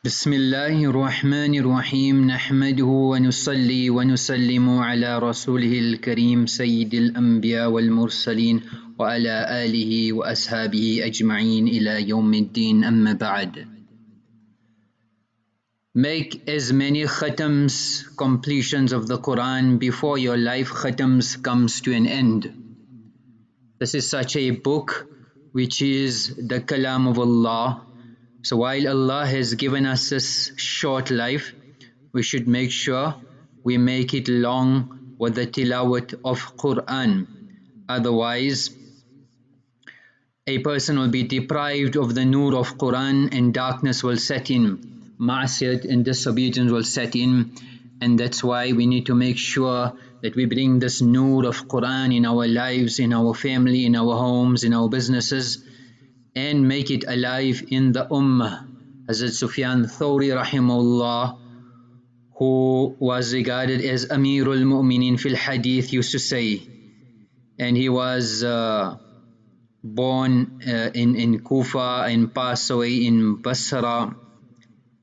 بسم الله الرحمن الرحيم نحمده ونصلي ونسلم على رسوله الكريم سيد الأنبياء والمرسلين وعلى آله وأصحابه أجمعين إلى يوم الدين أما بعد. Make as many khatams, completions of the Quran before your life khatams comes to an end. This is such a book which is the Kalam of Allah. So while Allah has given us this short life, we should make sure we make it long with the tilawat of Qur'an. Otherwise, a person will be deprived of the nur of Qur'an and darkness will set in. Ma'asiyat and disobedience will set in, and that's why we need to make sure that we bring this nur of Qur'an in our lives, in our family, in our homes, in our businesses, and make it alive in the ummah. Hazrat Sufyaan Thowry rahimahullah, who was regarded as Amirul Mu'minin fil Hadith, used to say, and he was born in Kufa and passed away in Basra,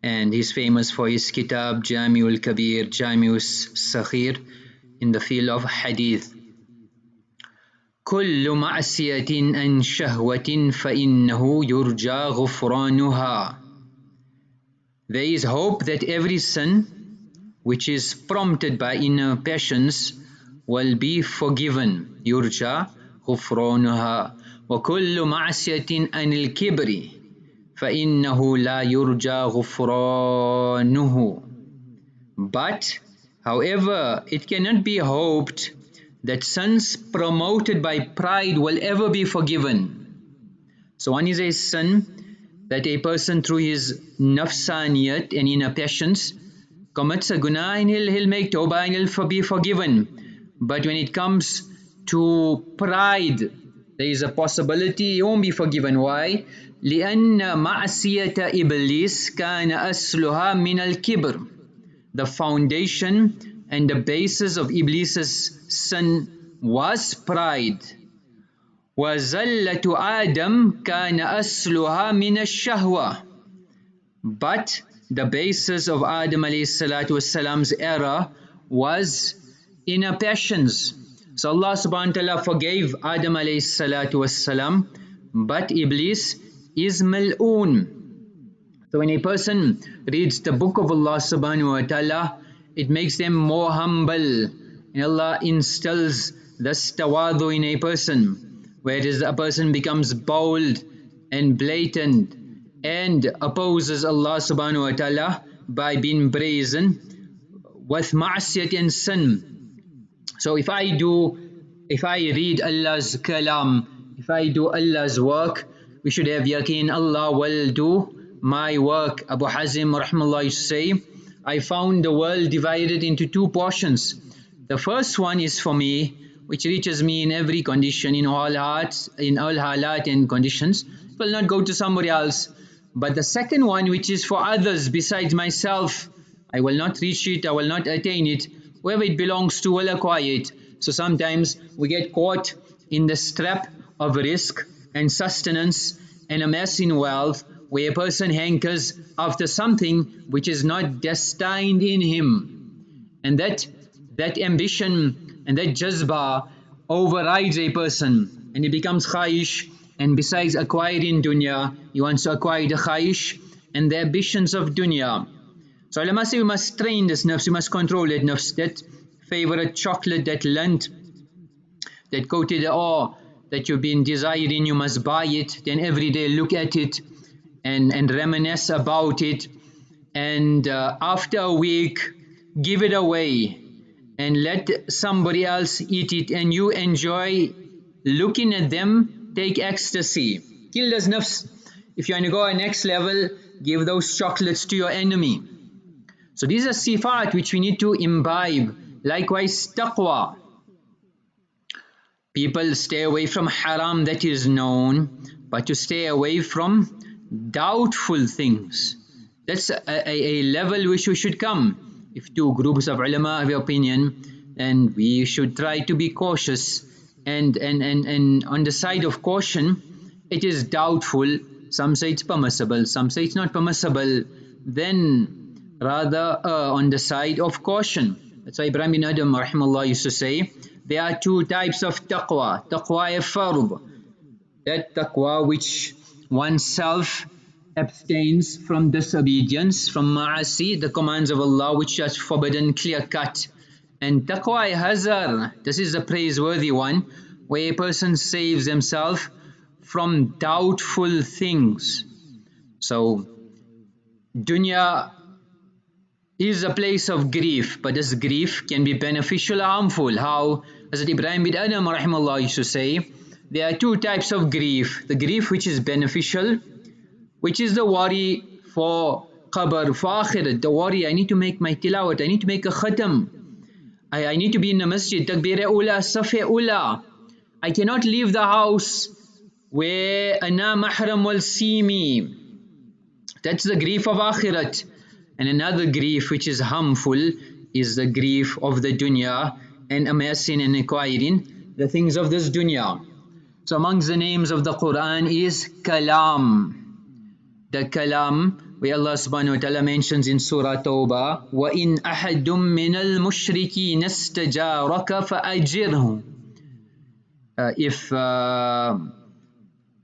and he's famous for his kitab Jami'ul Kabir, Jami'us Saghir, in the field of Hadith. كل معصية عن شهوة فإنه يرجى غفرانها. There is hope that every sin which is prompted by inner passions will be forgiven. يرجى غفرانها. وكل معصية عن الكبر فإنه لا يرجى غفرانه. But, however, it cannot be hoped that sins promoted by pride will ever be forgiven. So one is a sin that a person through his nafsaniyat and inner passions commits a guna and he'll make tawbah and he'll be forgiven. But when it comes to pride, there is a possibility he won't be forgiven. Why? لأن معصية إبليس كان أصلها من الكبر. The foundation and the basis of Iblis's sin was pride. وَزَلَّةُ آدَمْ كَانَ أَصْلُهَا مِنَ الشَّهْوَةِ. But the basis of Adam alayhi salatu wasalam's error was inner passions. So Allah subhanahu wa ta'ala forgave Adam alayhi salatu wasalam, but Iblis is mal'oon. So when a person reads the book of Allah subhanahu wa ta'ala, it makes them more humble, and Allah instills this tawadu in a person, whereas a person becomes bold and blatant and opposes Allah subhanahu wa ta'ala by being brazen with ma'asiyat and sin. So if I read Allah's kalam, if I do Allah's work, we should have yaqeen Allah will do my work. Abu Haazim rahimahullah used to say, I found the world divided into two portions. The first one is for me, which reaches me in every condition, in all hearts, in all halat and conditions. It will not go to somebody else. But the second one, which is for others besides myself, I will not reach it, I will not attain it. Whoever it belongs to will acquire it. So sometimes we get caught in the trap of risk and sustenance and amassing wealth, where a person hankers after something which is not destined in him. And that ambition and that jazba overrides a person, and he becomes khaish, and besides acquiring dunya, he wants to acquire the khaish and the ambitions of dunya. So ulama say we must train this nafs, we must control that nafs, that favorite chocolate, that lint, that coated ore that you've been desiring, you must buy it, then every day look at it and reminisce about it, and after a week give it away and let somebody else eat it, and you enjoy looking at them take ecstasy. Kill this nafs. If you want to go to the next level, give those chocolates to your enemy. So these are sifat which we need to imbibe. Likewise taqwa. People stay away from haram, that is known, but to stay away from doubtful things, that's a level which we should come. If two groups of ulama have opinion, then we should try to be cautious, and on the side of caution, it is doubtful. Some say it's permissible, some say it's not permissible. then rather err on the side of caution. That's why Ebrahim Bin Ad rahimahullah used to say, there are two types of taqwa. Taqwa fard, that taqwa which oneself abstains from disobedience, from ma'asi, the commands of Allah which are forbidden, clear cut. And taqwa hazar, this is the praiseworthy one, where a person saves himself from doubtful things. So dunya is a place of grief, but this grief can be beneficial or harmful. How? As Ebrahim Bin Ad rahimahullah used to say, there are two types of grief. The grief which is beneficial, which is the worry for qabr, for akhirat, the worry, I need to make my tilawat, I need to make a khatam, I need to be in the masjid, takbir ula, safi ula, I cannot leave the house where ana mahram will see me. That's the grief of akhirat. And another grief which is harmful is the grief of the dunya and amassing and acquiring the things of this dunya. So amongst the names of the Quran is kalam. The kalam, where Allah subhanahu wa ta'ala mentions in Surah Tawbah, وَإِنْ أَحَدٌ مِّنَ الْمُشْرِكِينَ اسْتَجَارَكَ فَأَجِرْهُ. If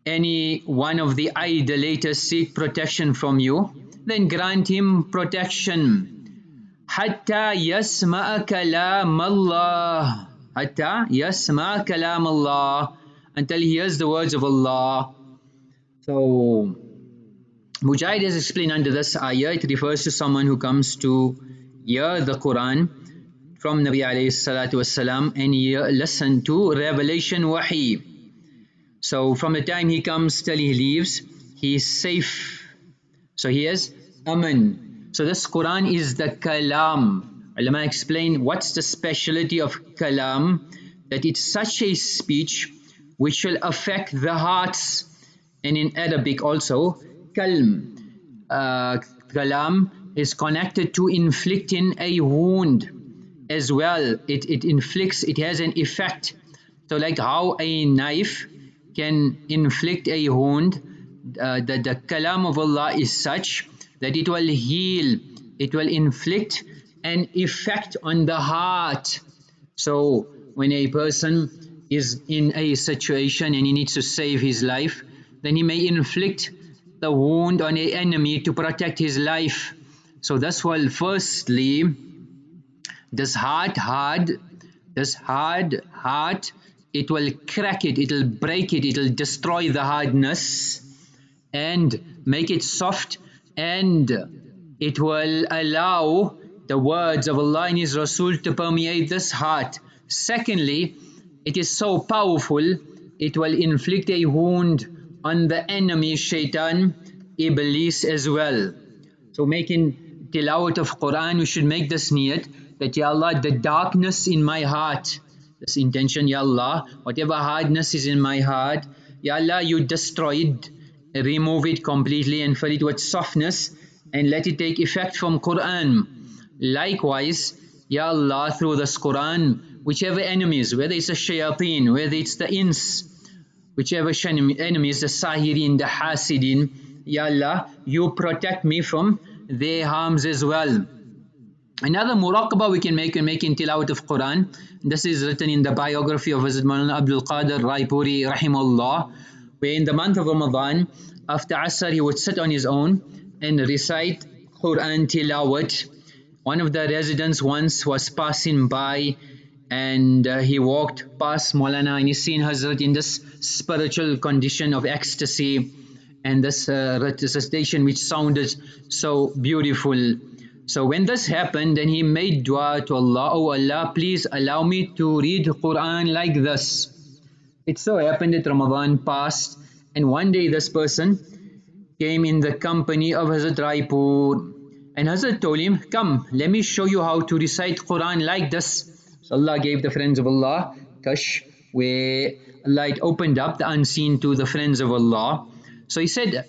any one of the idolaters seek protection from you, then grant him protection. حَتَّى يَسْمَعَ كَلَامَ اللَّهِ, حَتَّى يَسْمَعَ كَلَامَ اللَّهِ, until he hears the words of Allah. So Mujahid has explained under this ayah, it refers to someone who comes to hear the Quran from Nabi alayhi salatu wasalam and listen to revelation wahi. So from the time he comes till he leaves, he is safe. So he is aman. So this Quran is the kalam. Ulama explain what's the speciality of kalam, that it's such a speech which will affect the hearts. And in Arabic also, kalam is connected to inflicting a wound as well. It inflicts, it has an effect. So like how a knife can inflict a wound, the kalam of Allah is such that it will heal, it will inflict an effect on the heart. So when a person is in a situation and he needs to save his life, then he may inflict the wound on an enemy to protect his life. So this will firstly, this hard heart, it will crack it, it will break it, it will destroy the hardness and make it soft, and it will allow the words of Allah and His Rasul to permeate this heart. Secondly, it is so powerful, it will inflict a wound on the enemy shaitan, Iblis as well. So making tilawat of Quran, we should make this niyat that Ya Allah, the darkness in my heart, this intention, Ya Allah, whatever hardness is in my heart, Ya Allah, you destroy it, remove it completely and fill it with softness and let it take effect from Quran. Likewise, Ya Allah, through this Quran, whichever enemies, whether it's the shayateen, whether it's the ins, whichever enemies, the sahirin, the hasidin, Ya Allah, you protect me from their harms as well. Another muraqabah we can make in tilawat of Quran, this is written in the biography of Ml Abdul-Qaadir Raipuri rahimahullah, where in the month of Ramadan, after Asr, he would sit on his own and recite Quran tilawat. One of the residents once was passing by and he walked past Maulana and he seen Hazrat in this spiritual condition of ecstasy and this recitation which sounded so beautiful. So when this happened, then he made dua to Allah, oh Allah, please allow me to read Quran like this. It so happened that Ramadan passed and one day this person came in the company of Hazrat Raipur and Hazrat told him, come, let me show you how to recite Quran like this. So Allah gave the friends of Allah Kash, where Allah opened up the unseen to the friends of Allah. So he said,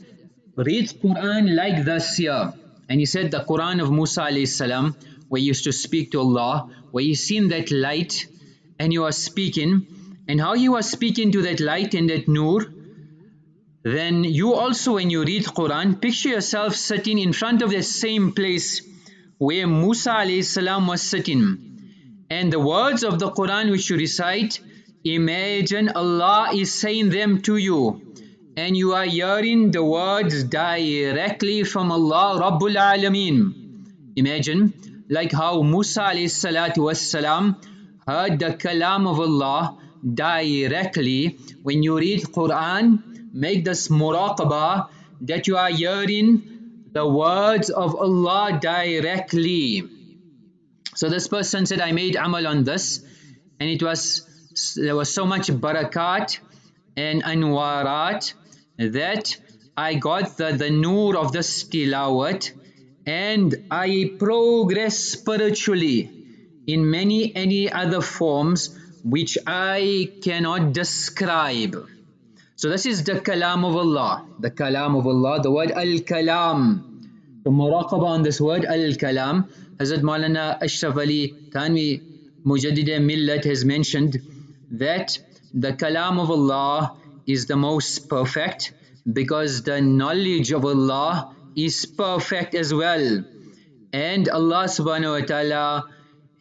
read Quran like this here. And he said the Quran of Musa alayhi salam, where he used to speak to Allah, where he seen that light and he was speaking, and how he was speaking to that light and that nur, then you also, when you read Quran, picture yourself sitting in front of the same place where Musa alayhi salam was sitting. And the words of the Quran which you recite, imagine Allah is saying them to you, and you are hearing the words directly from Allah Rabbul Alameen. Imagine like how Musa alayhi salatu wassalam heard the kalam of Allah directly. When you read Quran, make this muraqabah that you are hearing the words of Allah directly. So this person said, I made amal on this, and there was so much barakat and anwarat that I got the noor of the tilawat, and I progress spiritually in any other forms which I cannot describe. So this is the kalam of Allah. The kalam of Allah, the word al-kalam. The muraqabah on this word al-kalam. Hazrat Maulana Ashraf Ali Thanwi Mujaddid Millat has mentioned that the kalam of Allah is the most perfect, because the knowledge of Allah is perfect as well. And Allah subhanahu wa ta'ala,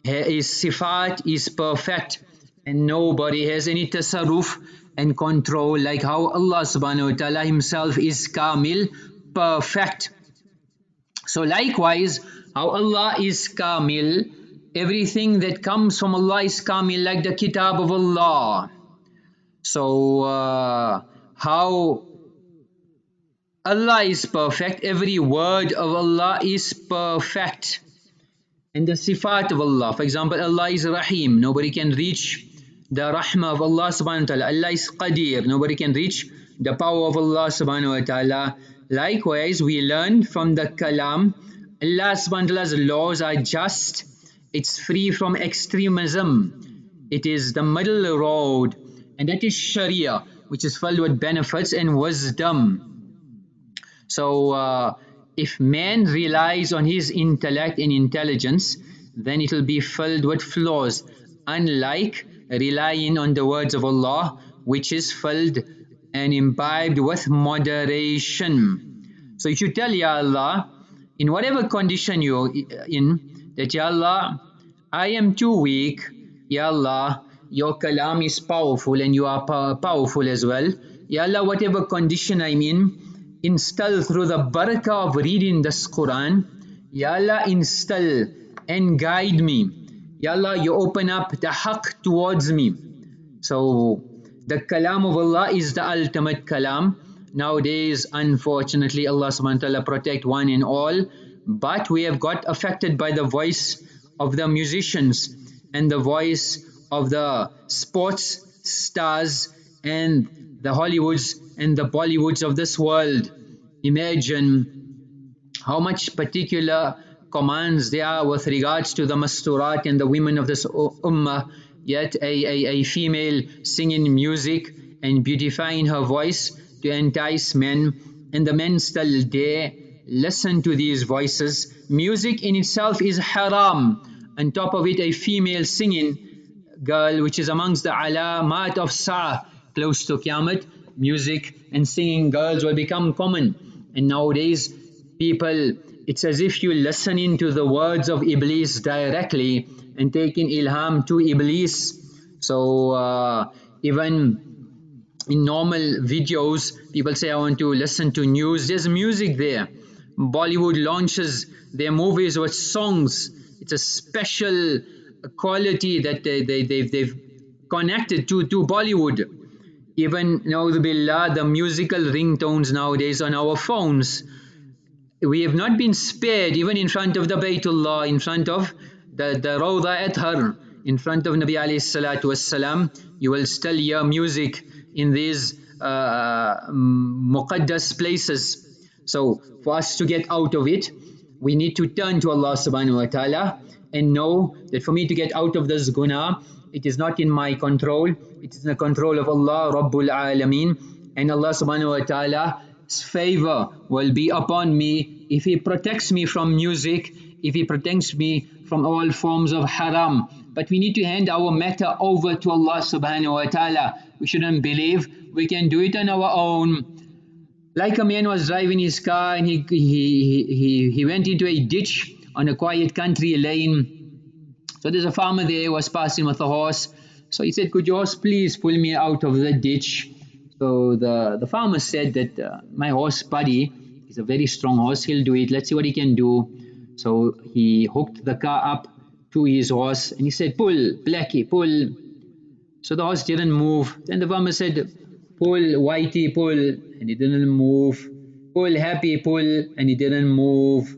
his sifat is perfect, and nobody has any tasarruf and control like how Allah subhanahu wa ta'ala himself is kamil, perfect. So likewise, how Allah is kamil, everything that comes from Allah is kamil, like the kitab of Allah. So how Allah is perfect, every word of Allah is perfect. And the sifat of Allah, for example, Allah is Rahim, nobody can reach the rahmah of Allah subhanahu wa ta'ala. Allah is Qadir, nobody can reach the power of Allah subhanahu wa ta'ala. Likewise, we learn from the kalam, Allah subhanahu wa ta'ala's laws are just, it's free from extremism, it is the middle road, and that is Sharia, which is filled with benefits and wisdom. So if man relies on his intellect and intelligence, then it will be filled with flaws, unlike relying on the words of Allah, which is filled and imbibed with moderation. So you should tell Ya Allah, in whatever condition you're in, that Ya Allah, I am too weak. Ya Allah, your kalam is powerful and you are powerful as well. Ya Allah, whatever condition I'm in, instill through the barakah of reading this Quran. Ya Allah, instill and guide me. Ya Allah, you open up the haqq towards me. So the kalam of Allah is the ultimate kalam. Nowadays, unfortunately, Allah subhanahu wa ta'ala protect one and all, but we have got affected by the voice of the musicians and the voice of the sports stars and the Hollywoods and the Bollywoods of this world. Imagine how much particular commands there are with regards to the masturat and the women of this ummah, yet a female singing music and beautifying her voice to entice men, and the men still dare listen to these voices. Music in itself is haram. On top of it, a female singing girl, which is amongst the alamat of Sa'ah, close to Qiyamah, music and singing girls will become common. And nowadays, people, it's as if you're listening to the words of Iblis directly and taking ilham to Iblis. So even in normal videos, people say, I want to listen to news. There's music there. Bollywood launches their movies with songs. It's a special quality that they've connected to Bollywood. Even, na'udhu billah, the musical ringtones nowadays on our phones. We have not been spared, even in front of the Baytullah, in front of the Rawda Athar, in front of Nabi alayhi salatu wassalam, you will still hear music in these muqaddas places. So for us to get out of it, we need to turn to Allah subhanahu wa ta'ala and know that for me to get out of this guna, it is not in my control, it is in the control of Allah Rabbul Alameen, and Allah subhanahu wa ta'ala's favor will be upon me if He protects me from music, if He protects me from all forms of haram. But we need to hand our matter over to Allah subhanahu wa ta'ala. We shouldn't believe we can do it on our own. like a man was driving his car and he went into a ditch on a quiet country lane. So there's a farmer there who was passing with a horse. So he said, could your horse please pull me out of the ditch? So the farmer said that my horse buddy is a very strong horse, he'll do it, let's see what he can do. So he hooked the car up to his horse and he said, pull, Blackie, pull. So the horse didn't move. Then the farmer said, pull, Whitey, pull, and he didn't move. Pull, Happy, pull, and he didn't move.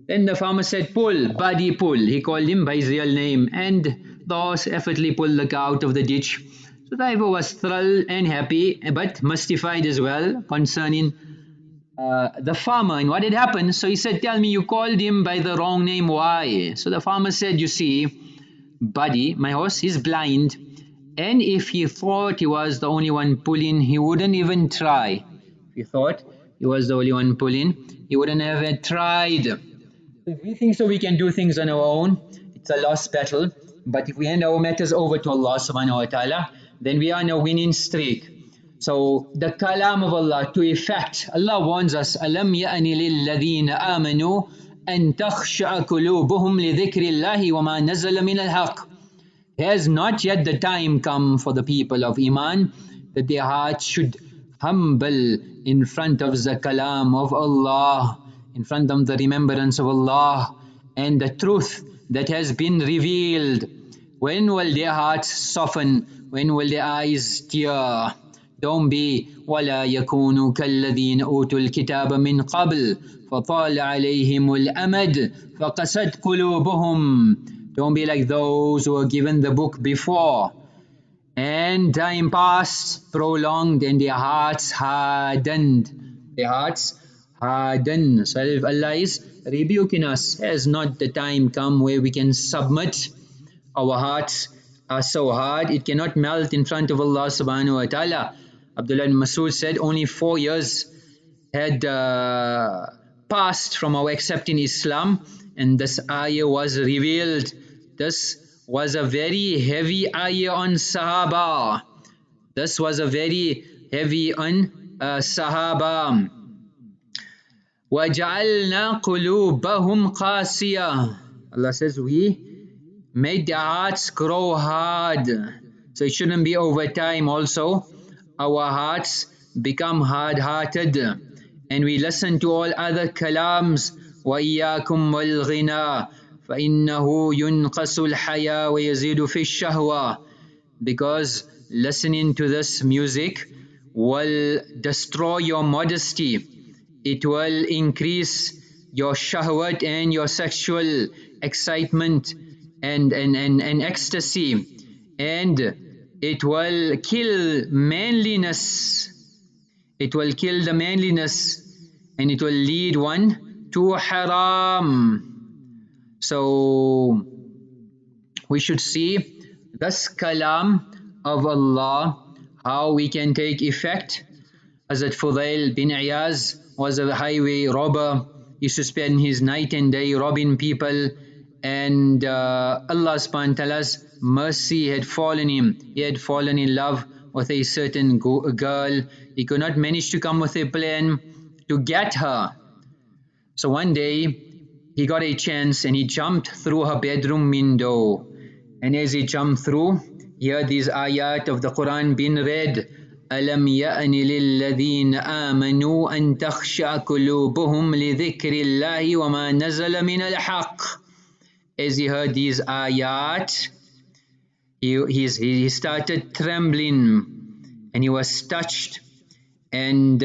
Then the farmer said, pull, Buddy, pull. He called him by his real name, and the horse effortlessly pulled the car out of the ditch. So the driver was thrilled and happy, but mystified as well concerning the farmer and what had happened. So he said, tell me, you called him by the wrong name, why? So the farmer said, you see, Buddy, my horse is blind, and if he thought he was the only one pulling, he wouldn't even try. If he thought he was the only one pulling, he wouldn't have tried. If we think so we can do things on our own, it's a lost battle. But if we hand our matters over to Allah subhanahu wa ta'ala, then we are on a winning streak. So the kalam of Allah to effect, Allah warns us, أَلَمْ يَأْنِ لِلَّذِينَ آمَنُوا أَن تَخْشَعَ قُلُوبُهُمْ لِذِكْرِ اللَّهِ وَمَا نَزَلَ مِنَ الْحَقِّ. Has not yet the time come for the people of Iman that their hearts should humble in front of the kalam of Allah, in front of the remembrance of Allah and the truth that has been revealed. When will their hearts soften? When will their eyes tear? Don't be وَلَا يَكُونُوا كَالَّذِينَ أُوتُوا الْكِتَابَ مِنْ قَبْلِ فَطَالَ عَلَيْهِمُ الْأَمَدُ فَقَسَتْ قُلُوبُهُمْ. Don't be like those who were given the book before, and time passed, prolonged, and their hearts hardened. Their hearts hardened. So if Allah is rebuking us, has not the time come where we can submit? Our hearts are so hard, it cannot melt in front of Allah subhanahu wa ta'ala. Abdullah bin Mas said only 4 years had passed from our accepting Islam, and this ayah was revealed. This was a very heavy ayah on Sahaba. This was a very heavy on Sahaba. وَجَعَلْنَا قُلُوبَهُمْ قَاسِيَةً. Allah says we made their hearts grow hard. So it shouldn't be over time also. Our hearts become hard-hearted and we listen to all other kalams. وَإِيَّاكُمْ وَالْغِنَى فَإِنَّهُ يُنْقَصُ الْحَيَا وَيَزِيدُ فِي الشَّهْوَةِ. Because listening to this music will destroy your modesty. It will increase your shahwat and your sexual excitement and ecstasy, and it will kill manliness. It will kill the manliness and it will lead one to haram. So we should see this kalam of Allah, how we can take effect. Hazrat Fudhayl bin Iyaadh was a highway robber. He used to spend his night and day robbing people, and Allah subhanahu wa ta'ala's mercy had fallen him. He had fallen in love with a certain girl. He could not manage to come with a plan to get her. So one day he got a chance and he jumped through her bedroom window. And as he jumped through, he heard these ayat of the Quran being read. أَلَمْ يَأْنِ لِلَّذِينَ آمَنُوا أَن تَخْشَعَ قُلُوبُهُمْ لِذِكْرِ اللَّهِ وَمَا نَزَلَ مِنَ الْحَقِّ. As he heard these ayat, he started trembling and he was touched, and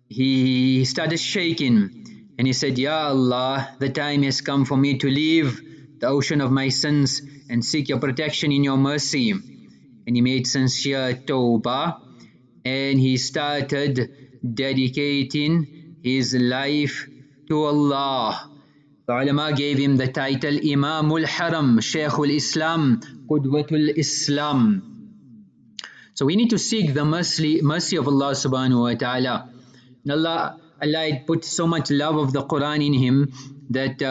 he started shaking, and he said, Ya Allah, the time has come for me to leave the ocean of my sins and seek your protection in your mercy. And he made sincere tawbah and he started dedicating his life to Allah. The ulama gave him the title Imamul Haram, Shaykhul Islam, Qudwatul Islam. So we need to seek the mercy of Allah subhanahu wa ta'ala. And Allah had put so much love of the Quran in him that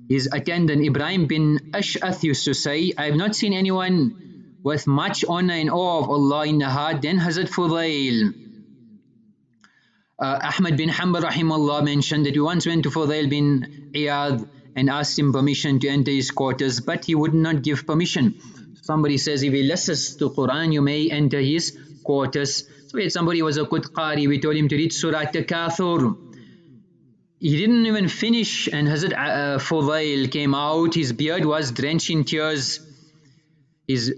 his attendant Ebrahim Bin Ad used to say, I have not seen anyone with much honor and awe of Allah in the heart than Hazrat Fudhayl. Ahmad bin Hanbal rahimahullah mentioned that he once went to Fudhayl bin Iyaadh and asked him permission to enter his quarters, but he would not give permission. Somebody says, if he listens to Quran, you may enter his quarters. So we had somebody who was a good qari, we told him to read Surah Takathur. He didn't even finish, and Hazrat Fudhayl came out, his beard was drenched in tears, his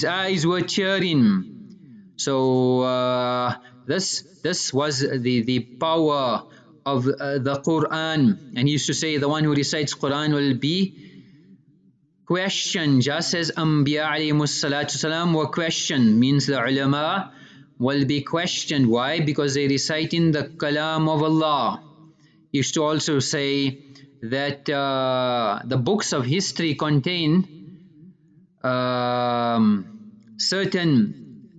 eyes were tearing. So this was the power of the Quran. And he used to say, the one who recites Quran will be questioned, just as Anbiya alayhimus salatu salam were questioned. Means the ulama will be questioned. Why? Because they recite in the Kalam of Allah. He used to also say that the books of history contain certain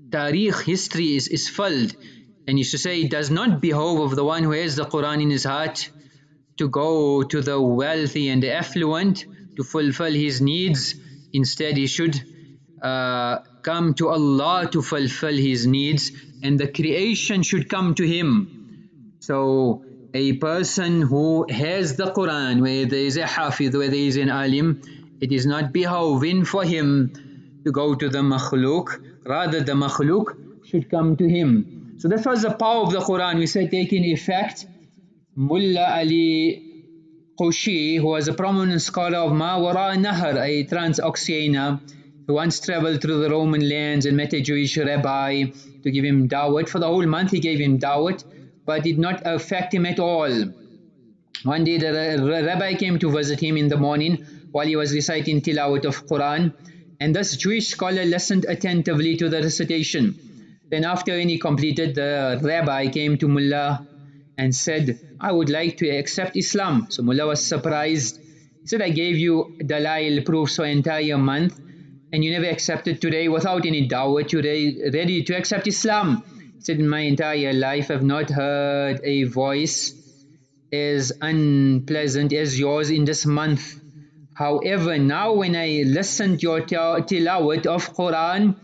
tariq, history is filled. And he used to say, it does not behove of the one who has the Quran in his heart to go to the wealthy and the affluent to fulfill his needs. Instead, he should come to Allah to fulfill his needs, and the creation should come to him. So a person who has the Quran, whether he is a hafiz, whether he is an alim, it is not behoving for him to go to the makhluk, rather the makhluk should come to him. So that was the power of the Quran. We said taking effect. Mullah Ali Qushi, who was a prominent scholar of Mawara Nahar, a transoceania, who once traveled through the Roman lands and met a Jewish rabbi to give him dawat. For the whole month he gave him dawat, but it did not affect him at all. One day the rabbi came to visit him in the morning while he was reciting tilawat of Quran, and this Jewish scholar listened attentively to the recitation. Then after when he completed, the rabbi came to Mullah and said, I would like to accept Islam. So Mullah was surprised. He said, I gave you dalail proofs for entire month and you never accepted today without any dawat. You're ready to accept Islam. He said, in my entire life I've not heard a voice as unpleasant as yours in this month. However, now when I listened to your tilawat of Quran,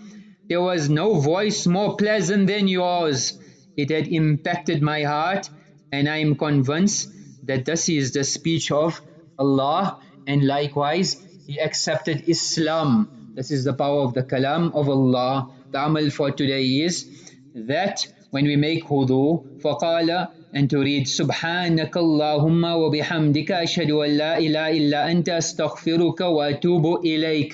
there was no voice more pleasant than yours. It had impacted my heart, and I am convinced that this is the speech of Allah, and likewise he accepted Islam. This is the power of the Kalam of Allah. The amal for today is that when we make wudu, faqala, and to read Subhanaka Allahumma wa bihamdika ashhadu an la ilaha illa anta astaghfiruka wa atubu ilayk.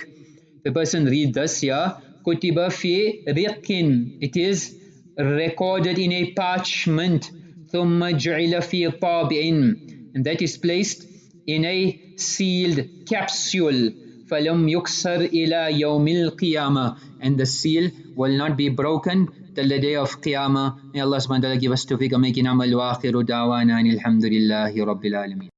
The person read this here, kutiba fi riqin, it is recorded in a parchment, thumma ju'ila fi tabi'in, and that is placed in a sealed capsule, falam yuksar ila yawmil qiyamah, and the seal will not be broken till the day of Qiyamah. May Allah subhanahu wa ta'ala give us tawfiq of making amal, wa akhiru da'wana alhamdulillahi rabbil alameen.